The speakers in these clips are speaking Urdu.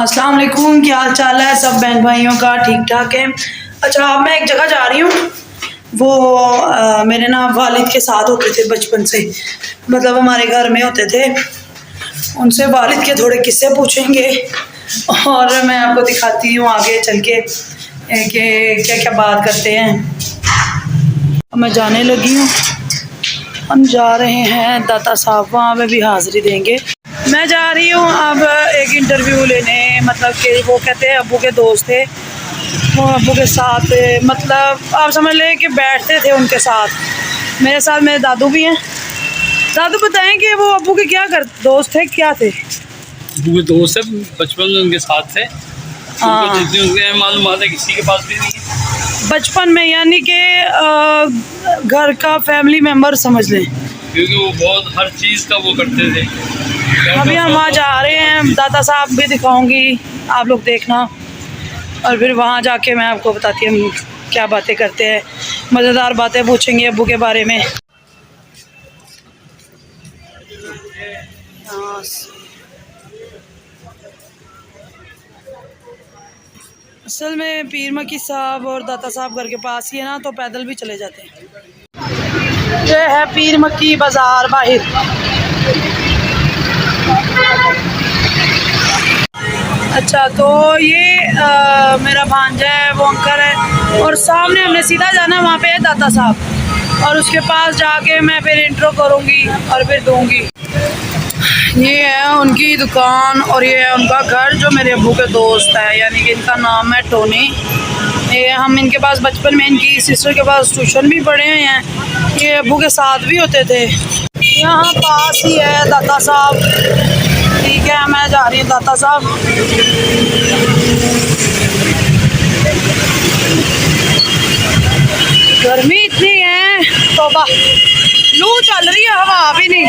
السلام علیکم، کیا حال چال ہے سب بہن بھائیوں کا؟ ٹھیک ٹھاک ہے؟ اچھا، اب میں ایک جگہ جا رہی ہوں. وہ میرے نا والد کے ساتھ ہوتے تھے بچپن سے، مطلب ہمارے گھر میں ہوتے تھے. ان سے والد کے تھوڑے قصے پوچھیں گے اور میں آپ کو دکھاتی ہوں آگے چل کے کہ کیا کیا بات کرتے ہیں. اب میں جانے لگی ہوں، ہم جا رہے ہیں داتا صاحب، وہاں پہ بھی حاضری دیں گے. میں جا رہی ہوں اب ایک انٹرویو لینے، مطلب کہ وہ کہتے ہیں ابو کے دوست تھے، وہ ابو کے ساتھ مطلب آپ سمجھ لیں کہ بیٹھتے تھے ان کے ساتھ. میرے ساتھ میرے دادو بھی ہیں. دادو بتائیں کہ وہ ابو کے کیا دوست تھے، کیا تھے؟ ابو کے دوست ہیں، بچپن میں ان کے ساتھ تھے. جتنی ان کے معلومات ہے کسی کے پاس بھی نہیں ہے. بچپن میں یعنی کہ گھر کا فیملی ممبر سمجھ لیں، کیونکہ وہ بہت ہر چیز کا وہ کرتے تھے. ابھی ہم وہاں جا رہے ہیں، داتا صاحب بھی دکھاؤں گی، آپ لوگ دیکھنا. اور پھر وہاں جا کے میں آپ کو بتاتی ہوں کیا باتیں کرتے ہیں. مزیدار باتیں پوچھیں گے ابو کے بارے میں. اصل میں پیر مکی صاحب اور داتا صاحب گھر کے پاس ہی ہے نا، تو پیدل بھی چلے جاتے ہیں. یہ ہے پیر مکی بازار باہر. اچھا، تو یہ میرا بھانجا ہے، وہ انکل ہے، اور سامنے ہم نے سیدھا جانا ہے، وہاں پہ ہے داتا صاحب، اور اس کے پاس جا کے میں پھر انٹرو کروں گی اور پھر دوں گی. یہ ہے ان کی دکان اور یہ ہے ان کا گھر، جو میرے ابو کے دوست ہے، یعنی کہ ان کا نام ہے ٹونی. یہ ہم ان کے پاس بچپن میں ان کی سسٹر کے پاس ٹیوشن بھی پڑھے ہوئے ہیں. یہ ابو کے ساتھ بھی ہوتے تھے. یہاں پاس ہی ہے داتا صاحب. ٹھیک ہے، میں جا رہی ہوں داتا صاحب. گرمی اتنی ہے، توبہ، لو چل رہی ہے، ہوا بھی نہیں.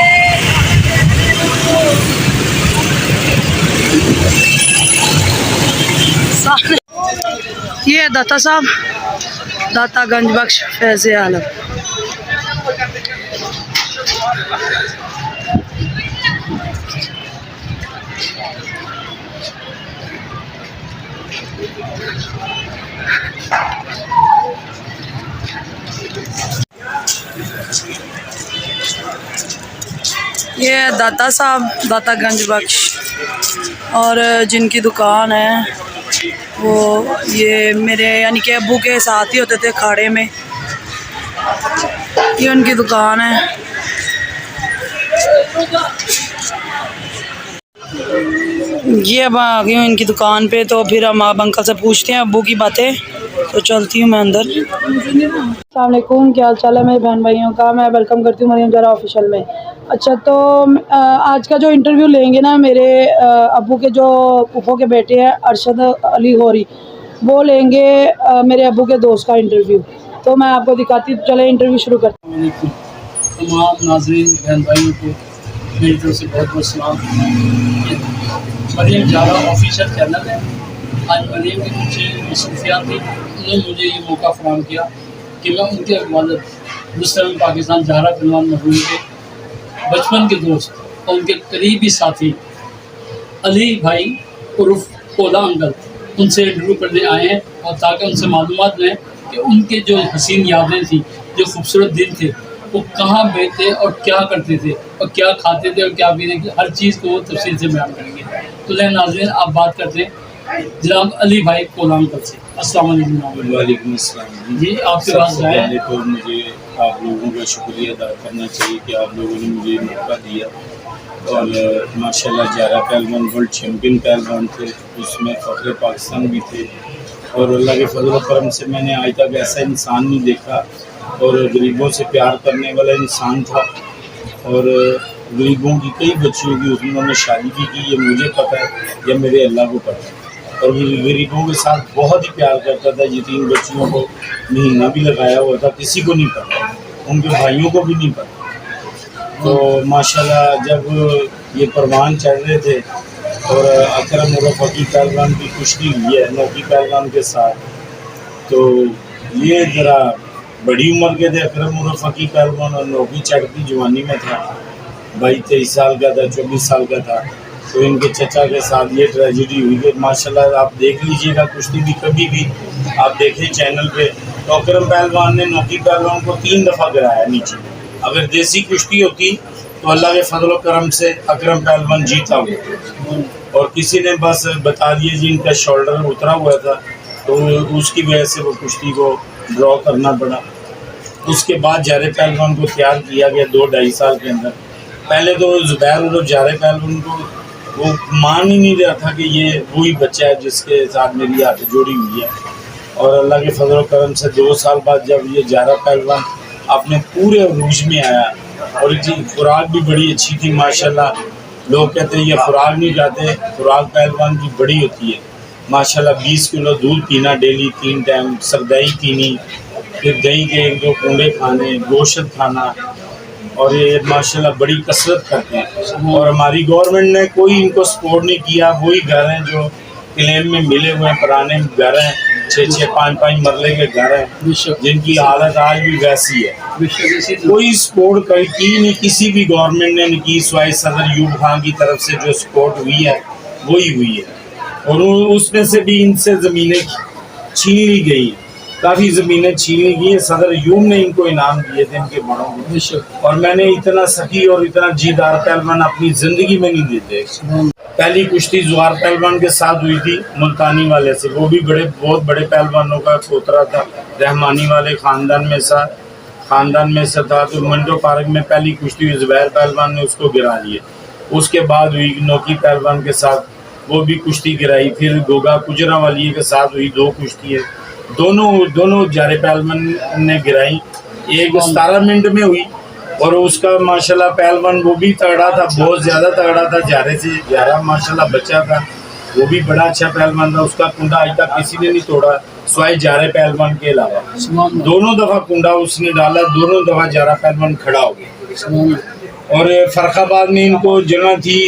یہ ہے داتا صاحب، داتا گنج بخش فیض عالم. یہ ہے داتا صاحب، داتا گنج بخش، اور جن کی دکان ہے وہ یہ میرے یعنی کہ ابو کے ساتھ ہی ہوتے تھے کھاڑے میں. یہ ان کی دکان ہے. یہ اب آ گئی ہوں ان کی دکان پہ، تو پھر ہم آپ انکل سے پوچھتے ہیں ابو کی باتیں. تو چلتی ہوں میں اندر. السلام علیکم، کیا حال چال ہے میرے بہن بھائیوں کا؟ میں ویلکم کرتی ہوں مریم زہرا آفیشیل میں. اچھا، تو آج کا جو انٹرویو لیں گے نا میرے ابو کے جو پھوپھو کے بیٹے ہیں ارشد علی غوری، وہ لیں گے میرے ابو کے دوست کا انٹرویو. تو میں آپ کو دکھاتی ہوں، چلے انٹرویو شروع کرتے ہیں. تمام ناظرین بہن بھائیوں کو میری طرف سے بہت بہت سلام. مریم زہرا آفیشیل چینل ہے. آج مریم کی کچھ مصروفیات تھی، انہوں نے مجھے یہ موقع فراہم کیا کہ میں ان کے والد مسلم پاکستان زہرا فلمان مرحوم کے بچپن کے دوست اور ان کے قریبی ساتھی علی بھائی عرف پولا انکل، ان سے انٹرویو کرنے آئے ہیں، اور تاکہ ان سے معلومات لیں کہ ان کے جو حسین یادیں تھیں، جو خوبصورت دن تھے، وہ کہاں گئے تھے اور کیا کرتے تھے اور کیا کھاتے تھے اور کیا پیتے تھے، ہر چیز کو وہ تفصیل سے بیان کریں گے. تو لیں ناظرین، آپ بات کرتے ہیں جناب علی بھائی پولا انکل سے. السلام علیکم. وعلیکم السلام. جی، آپ کے پاس سب سے پہلے تو مجھے آپ لوگوں کا شکریہ ادا کرنا چاہیے کہ آپ لوگوں نے مجھے موقع دیا. اور ماشاء اللہ زہرا پہلوان ورلڈ چیمپئن پہلوان تھے، اس میں فخر پاکستان بھی تھے، اور اللہ کے فضل و کرم سے میں نے آج تک ایسا انسان نہیں دیکھا، اور غریبوں سے پیار کرنے والا انسان تھا. اور غریبوں کی کئی بچیوں کی انہوں نے شادی بھی کی، یہ مجھے پتہ ہے، یہ میرے اللہ کو پتہ ہے. اور غریبوں کے ساتھ بہت ہی پیار کرتا تھا. یتیم بچیوں کو مہینہ بھی لگایا ہوا تھا، کسی کو نہیں پتہ، ان کے بھائیوں کو بھی نہیں پتہ. تو ماشاءاللہ جب یہ پروان چڑھ رہے تھے اور اکرم عرف حقی پہلوان کی کشتی ہوئی ہے نوکی پہلوان کے ساتھ، تو یہ ذرا بڑی عمر کے تھے اکرم عرف حقی پہلوان، اور نوکی چڑھتی جوانی میں تھا، 22-23 سال کا تھا، 24 سال کا تھا. تو ان کے چچا کے ساتھ یہ ٹریجڈی ہوئی کہ ماشاءاللہ آپ دیکھ لیجئے گا کشتی بھی کبھی بھی آپ دیکھیں چینل پہ، تو اکرم پہلوان نے نوکی پہلوان کو 3 دفعہ گرایا نیچے. اگر دیسی کشتی ہوتی تو اللہ کے فضل و کرم سے اکرم پہلوان جیتا ہوا، اور کسی نے بس بتا دیا جی ان کا شولڈر اترا ہوا تھا تو اس کی وجہ سے وہ کشتی کو ڈرا کرنا پڑا. اس کے بعد جارے پہلوان کو تیار کیا گیا 2-2.5 سال کے اندر. پہلے تو زبیر اور جارے پہلوان کو وہ مان ہی نہیں رہا تھا کہ یہ وہی بچہ ہے جس کے ساتھ میری ہاتھ جوڑی ہوئی ہے. اور اللہ کے فضل و کرم سے 2 سال بعد جب یہ جارہ پہلوان اپنے پورے عروج میں آیا، اور اس کی خوراک بھی بڑی اچھی تھی ماشاءاللہ. لوگ کہتے ہیں یہ خوراک نہیں کھاتے، خوراک پہلوان کی بڑی ہوتی ہے ماشاءاللہ. 20 کلو دودھ پینا ڈیلی 3 ٹائم، سردائی پینی، پھر دہی کے 1-2 کنڈے کھانے، گوشت کھانا، اور یہ ماشاءاللہ بڑی کثرت کرتے ہیں. اور ہماری گورنمنٹ نے کوئی ان کو سپورٹ نہیں کیا. وہی گھر ہیں جو کلیم میں ملے ہوئے ہیں، پرانے گھر ہیں، 6-6 5-5 مرلے کے گھر ہیں جن کی حالت آج بھی ویسی ہے. کوئی سپورٹ کی نہیں، کسی بھی گورنمنٹ نے نہیں کی سوائے صدر ایوب خان کی طرف سے جو سپورٹ ہوئی ہے وہی ہوئی ہے. اور اس میں سے بھی ان سے زمینیں چھین لی گئی، کافی زمینیں چھین لی گئی. صدر ایوب نے ان کو انعام دیے تھے ان کے بڑوں کو، اور میں نے اتنا سخی اور اتنا جیدار پہلوان اپنی زندگی میں نہیں دیتے. پہلی کشتی زوار پہلوان کے ساتھ ہوئی تھی ملتانی والے سے، وہ بھی بہت بڑے پہلوانوں کا پوترا تھا، رحمانی والے خاندان میں سے تھا. تو منڈو پارک میں پہلی کشتی ہوئی، زبیر پہلوان نے اس کو گرا لیا. اس کے بعد ہوئی نوکی پہلوان کے ساتھ، وہ بھی کشتی گرائی. پھر گوگا کجرا والی کے ساتھ ہوئی 2 کشتی ہے، دونوں جارے پہلوان نے گرائی. ایک 17 منٹ میں ہوئی، اور اس کا ماشاءاللہ پہلوان وہ بھی تگڑا تھا، بہت زیادہ تگڑا تھا. جارے سے جارہ ماشاءاللہ بچہ تھا، وہ بھی بڑا اچھا پہلوان تھا. اس کا کنڈا آج تک کسی نے نہیں توڑا سوائے جارے پہلوان کے علاوہ. 2 دفعہ کنڈا اس نے ڈالا، 2 دفعہ جارہ پہلوان کھڑا ہو گیا. اور فرق آباد میں ان کو جگہ تھی،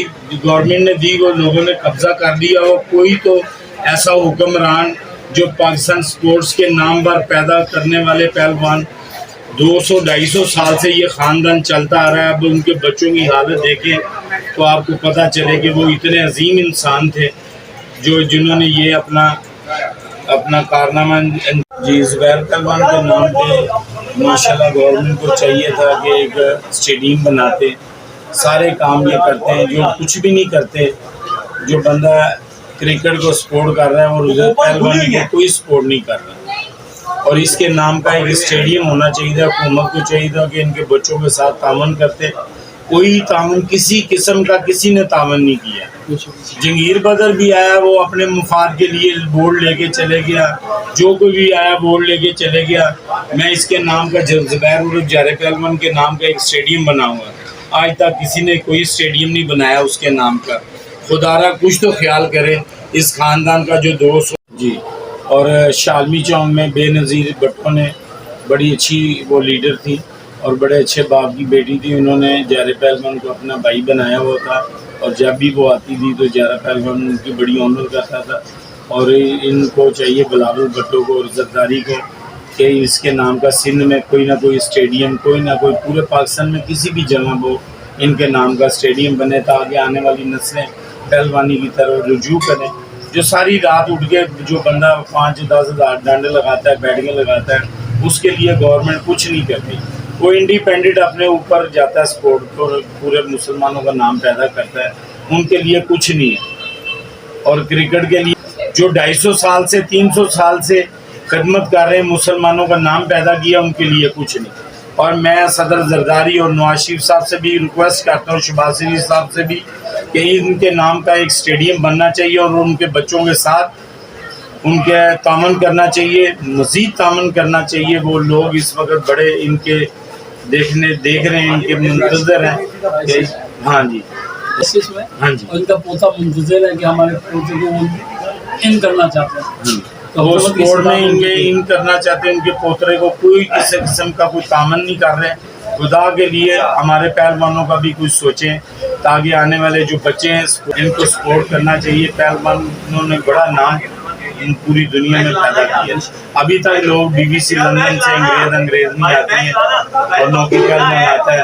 گورنمنٹ نے دی، وہ لوگوں نے قبضہ کر لیا. اور کوئی تو ایسا حکمران جو پاکستان سپورٹس کے نام پر پیدا کرنے والے پہلوان 200-250 سال سے یہ خاندان چلتا آ رہا ہے. اب ان کے بچوں کی حالت دیکھیں تو آپ کو پتہ چلے کہ وہ اتنے عظیم انسان تھے جنہوں نے یہ اپنا کارنامہ. جی زبیر پہلوان کے نام پہ ماشاءاللہ گورنمنٹ کو چاہیے تھا کہ ایک اسٹیڈیم بناتے. سارے کام یہ کرتے ہیں جو کچھ بھی نہیں کرتے. جو بندہ کرکٹ کو سپورٹ کر رہا ہے اور زبیر پہلوان کو کوئی سپورٹ نہیں کر رہا. اور اس کے نام کا ایک اسٹیڈیم ہونا چاہیے. حکومت کو چاہیے تھا کہ ان کے بچوں کے ساتھ تعاون کرتے. کوئی تعاون کسی قسم کا کسی نے تعاون نہیں کیا. جنگیر بدر بھی آیا، وہ اپنے مفاد کے لیے بورڈ لے کے چلے گیا، جو کوئی بھی آیا بورڈ لے کے چلے گیا. میں اس کے نام کا زبیر اور جارے پہلوان کے نام کا ایک اسٹیڈیم بنا ہوا ہے. آج تک کسی نے کوئی اسٹیڈیم نہیں بنایا اس کے نام کا. خدا را کچھ تو خیال کرے اس خاندان کا جو 200. جی اور شالمی چوک میں بے نظیر بٹوں نے بڑی اچھی وہ لیڈر تھی اور بڑے اچھے باپ کی بیٹی تھی. انہوں نے جارے پہلوان کو اپنا بھائی بنایا ہوا تھا، اور جب بھی وہ آتی تھی تو جارہ پہلوان ان کی بڑی آنر کرتا تھا. اور ان کو چاہیے بلاول بھٹو کو اور زرداری کو کہ اس کے نام کا سندھ میں کوئی نہ کوئی اسٹیڈیم، کوئی نہ کوئی پورے پاکستان میں کسی بھی جگہ وہ ان کے نام کا اسٹیڈیم بنے تاکہ آنے والی نسلیں پہلوانی کی طرف رجوع کریں. جو ساری رات اٹھ کے جو بندہ 5-10 ہزار ڈانڈے لگاتا ہے، بیٹھیں لگاتا ہے، اس کے لیے گورنمنٹ کچھ نہیں کرتی. وہ انڈیپینڈنٹ اپنے اوپر جاتا ہے سپورٹ اور پورے مسلمانوں کا نام پیدا کرتا ہے. ان کے لیے کچھ نہیں ہے. اور کرکٹ کے لیے جو 250 سال سے 300 سال سے خدمت کر رہے ہیں، مسلمانوں کا نام پیدا کیا، ان کے لیے کچھ نہیں. اور میں صدر زرداری اور نواز شریف صاحب سے بھی ریکویسٹ کرتا ہوں، شہباز شریف صاحب سے بھی، کہ ان کے نام کا ایک اسٹیڈیم بننا چاہیے اور ان کے بچوں کے ساتھ ان کے تعاون کرنا چاہیے، مزید تعاون کرنا چاہیے. وہ لوگ اس وقت بڑے ان کے دیکھ رہے ہیں، ان کے منتظر ہیں. ہاں جی ہاں جی ان کا پوتا منتظر ہے کہ ہمارے پوتے کو ان کرنا چاہتے ہیں. وہ سپورٹ میں ان کرنا چاہتے ہیں. ان کے پوترے کو کوئی کسی قسم کا کوئی تعاون نہیں کر رہے. خدا کے لیے ہمارے پہلوانوں کا بھی کچھ سوچیں تاکہ آنے والے جو بچے ہیں ان کو سپورٹ کرنا چاہیے. پہلوانوں نے بڑا نام ان پوری دنیا میں پیدا کیا. ابھی تک لوگ BBC لندن سے انگریز نہیں آتے ہیں اور نوکی پہلوان آتا ہے.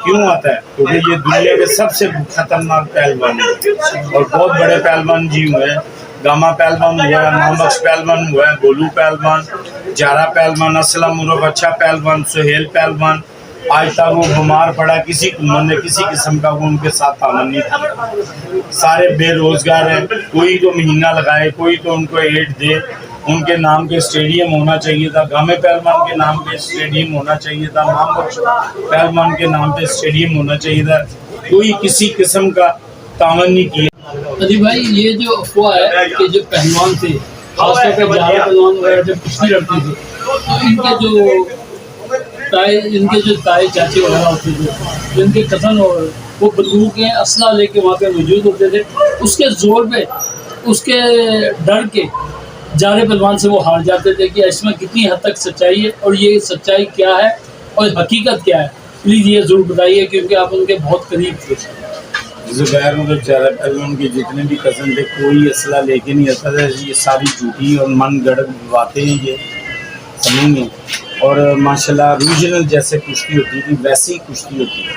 کیوں آتا ہے؟ کیونکہ یہ دنیا کے سب سے خطرناک پہلوان ہیں اور بہت بڑے پہلوان جی ہوئے ہیں. گاما پہلوان ہوا ہے, محمد بخش پہلوان ہوا ہے, گولو پہلوان, جارا پہلوان, اسلم عرف اچھا پہلوان, سہیل پہلوان. آج تک وہ بیمار پڑا, کسی نے کسی قسم کا وہ ان کے ساتھ تعاون نہیں کیا. سارے بے روزگار ہیں, کوئی تو مہینہ لگائے, کوئی تو ان کو ایڈ دے. ان کے نام کے اسٹیڈیم ہونا چاہیے تھا, گامے پہلوان کے نام پہ اسٹیڈیم ہونا چاہیے تھا, محمد بخش پہلوان کے نام پہ اسٹیڈیم ہونا چاہیے تھا. کوئی کسی قسم کا تعاون نہیں کیا. ادی بھائی, یہ جو افواہ ہے کہ جو پہلوان تھے, خاص طور پہ جارا پہلوان وغیرہ جب کشتی لڑتی تھی تو ان کے جو تائے چاچے وغیرہ ہوتے تھے, جن کے کزن اور وہ بندوقیں اسلحہ لے کے وہاں پہ موجود ہوتے تھے, اس کے زور پہ, اس کے ڈر کے جارے پہلوان سے وہ ہار جاتے تھے. کہ اس میں کتنی حد تک سچائی ہے اور یہ سچائی کیا ہے اور حقیقت کیا ہے؟ پلیز یہ ضرور بتائیے کیونکہ آپ ان کے بہت قریب تھے. زبیر مطلب جارا پہلوان کے جتنے بھی کزن تھے کوئی اسلحہ لے کے نہیں آتا تھا. یہ ساری جھوٹی اور من گڑھ باتیں ہیں, یہ سمجھ گے. اور ماشاءاللہ ریجنل جیسے کشتی ہوتی تھی ویسی کشتی ہوتی تھی.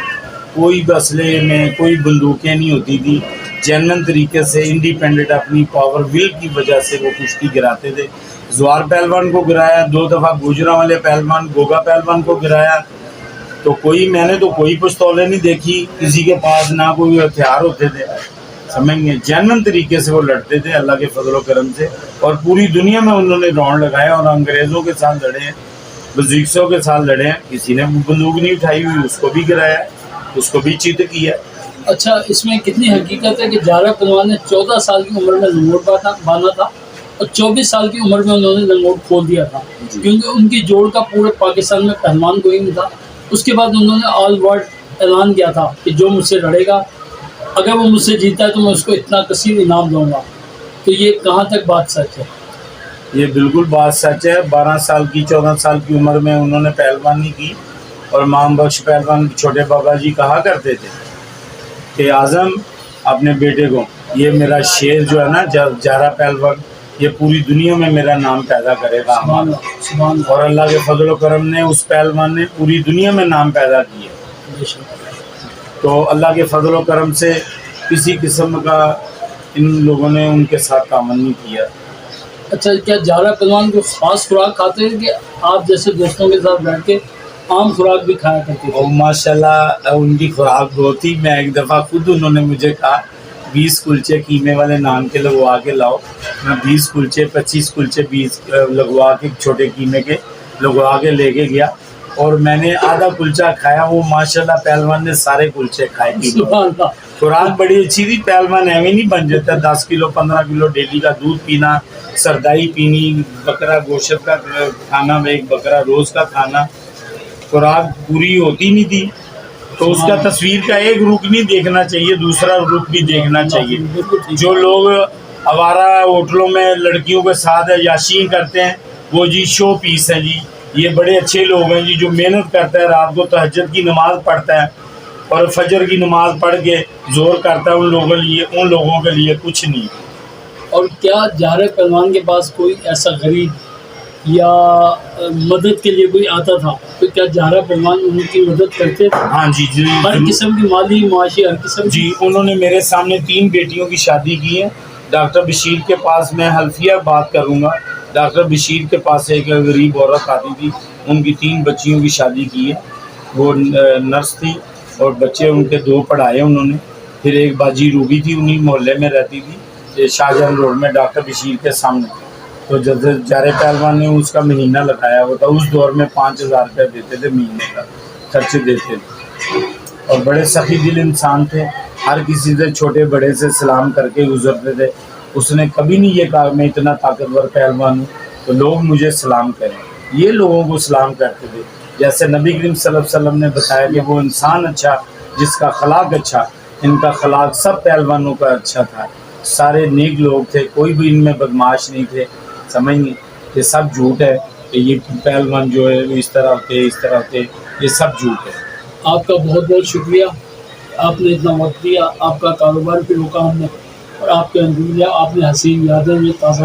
کوئی اسلحے میں کوئی بندوقیں نہیں ہوتی تھی. جینون طریقے سے انڈیپینڈنٹ اپنی پاور ول کی وجہ سے وہ کشتی گراتے تھے. زوار پہلوان کو گرایا, 2 دفعہ گوجرا والے پہلوان گوگا پہلوان کو گرایا. تو میں نے تو کوئی پستولیں نہیں دیکھی کسی کے پاس, نہ کوئی ہتھیار ہوتے تھے. سمجھ گئے, جینون طریقے سے وہ لڑتے تھے اللہ کے فضل و کرم سے. اور پوری دنیا میں انہوں نے راؤنڈ لگایا اور انگریزوں کے ساتھ لڑے ہیں, بزرگوں کے ساتھ لڑے ہیں. کسی نے بندوق نہیں اٹھائی ہوئی, اس کو بھی گرایا, اس کو بھی چیت کیا. اچھا, اس میں کتنی حقیقت ہے کہ جارا پہلوان نے 14 سال کی عمر میں لنگوٹ باندھا تھا اور 24 سال کی عمر میں انہوں نے لنگوٹ کھول دیا تھا, کیونکہ ان کی جوڑ کا پورے پاکستان میں پہلوان کوئی نہیں تھا. اس کے بعد انہوں نے آل ورلڈ اعلان کیا تھا کہ جو مجھ سے لڑے گا, اگر وہ مجھ سے جیتا ہے تو میں اس کو اتنا کثیر انعام دوں گا. تو یہ کہاں تک بات سچ ہے؟ یہ بالکل بات سچ ہے. 12 سال کی 14 سال کی عمر میں انہوں نے پہلوانی کی. اور محمد بخش پہلوان چھوٹے بابا جی کہا کرتے تھے کہ اعظم اپنے بیٹے کو, یہ میرا شیر جو ہے نا جارا پہلوان, یہ پوری دنیا میں میرا نام پیدا کرے گا. اور اللہ کے فضل و کرم نے اس پہلوان نے پوری دنیا میں نام پیدا کیا. تو اللہ کے فضل و کرم سے کسی قسم کا ان لوگوں نے ان کے ساتھ تعاون نہیں کیا. اچھا, کیا جارا پہلوان کو خاص خوراک کھاتے ہیں کہ آپ جیسے دوستوں کے ساتھ بیٹھ کے عام خوراک بھی کھایا کرتے تھے؟ اور ماشاءاللہ ان کی خوراک بہت ہی. میں ایک دفعہ خود انہوں نے مجھے کہا 20 کلچے قیمے والے نان کے لگوا کے لاؤ. میں 20 کلچے 25 کلچے 20 لگوا کے چھوٹے قیمے کے لگوا کے لے کے گیا اور میں نے آدھا کلچا کھایا. وہ ماشاءاللہ پہلوان نے سارے کلچے کھائے. خوراک بڑی اچھی تھی. پہلوان ایویں نہیں بن جاتا. 10 کلو 15 کلو ڈیلی کا دودھ پینا, سردائی پینی, بکرا گوشت کا کھانا, ایک بکرا روز کا کھانا. خوراک پوری ہوتی نہیں تھی. تو اس کا تصویر کا ایک رخ نہیں دیکھنا چاہیے, دوسرا رخ بھی دیکھنا چاہیے. جو لوگ آوارہ ہوٹلوں میں لڑکیوں کے ساتھ عیاشی کرتے ہیں وہ جی شو پیس ہیں جی. یہ بڑے اچھے لوگ ہیں جی. جو محنت کرتا ہے, رات کو تہجد کی نماز پڑھتا ہے اور فجر کی نماز پڑھ کے زور کرتا ہے, ان لوگوں کے لیے کچھ نہیں. اور کیا جارے پہلوان کے پاس کوئی ایسا غریب یا مدد کے لیے کوئی آتا تھا تو کیا جارا پہلوان ان کی مدد کرتے تھے؟ ہاں جی, ہر قسم کی مالی معاشی ہر قسم جی. انہوں نے میرے سامنے 3 بیٹیوں کی شادی کی ہے. ڈاکٹر بشیر کے پاس میں حلفیہ بات کروں گا. ڈاکٹر بشیر کے پاس ایک غریب عورت آتی تھی, ان کی 3 بچیوں کی شادی کی ہے. وہ نرس تھی اور بچے ان کے 2 پڑھائے انہوں نے. پھر ایک باجی روبی تھی, انہی محلے میں رہتی تھی, شاہجہان روڈ میں ڈاکٹر بشیر کے سامنے. تو جب جارے پہلوان نے اس کا مہینہ لگایا ہوا تھا. اس دور میں 5000 روپے دیتے تھے مہینے کا خرچ دیتے تھے. اور بڑے سخی دل انسان تھے. ہر کسی سے چھوٹے بڑے سے سلام کر کے گزرتے تھے. اس نے کبھی نہیں یہ کہا میں اتنا طاقتور پہلوان ہوں تو لوگ مجھے سلام کریں. یہ لوگوں کو سلام کرتے تھے. جیسے نبی کریم صلی اللہ علیہ وسلم نے بتایا کہ وہ انسان اچھا جس کا اخلاق اچھا. ان کا اخلاق سب پہلوانوں کا اچھا تھا. سارے نیک لوگ تھے, کوئی بھی ان میں بدماش نہیں تھے. سمجھیں, یہ سب جھوٹ ہے کہ یہ پہلوان جو ہے اس طرح ہوتے اس طرح ہوتے, یہ سب جھوٹ ہے. آپ کا بہت بہت شکریہ, آپ نے اتنا وقت دیا, آپ کا کاروبار بھی روکا ہم نے, اور آپ کے اندر آپ نے حسین یادیں میں تازہ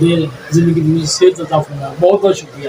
دے، زندگی میں صحت عطا فرمائے. بہت بہت شکریہ.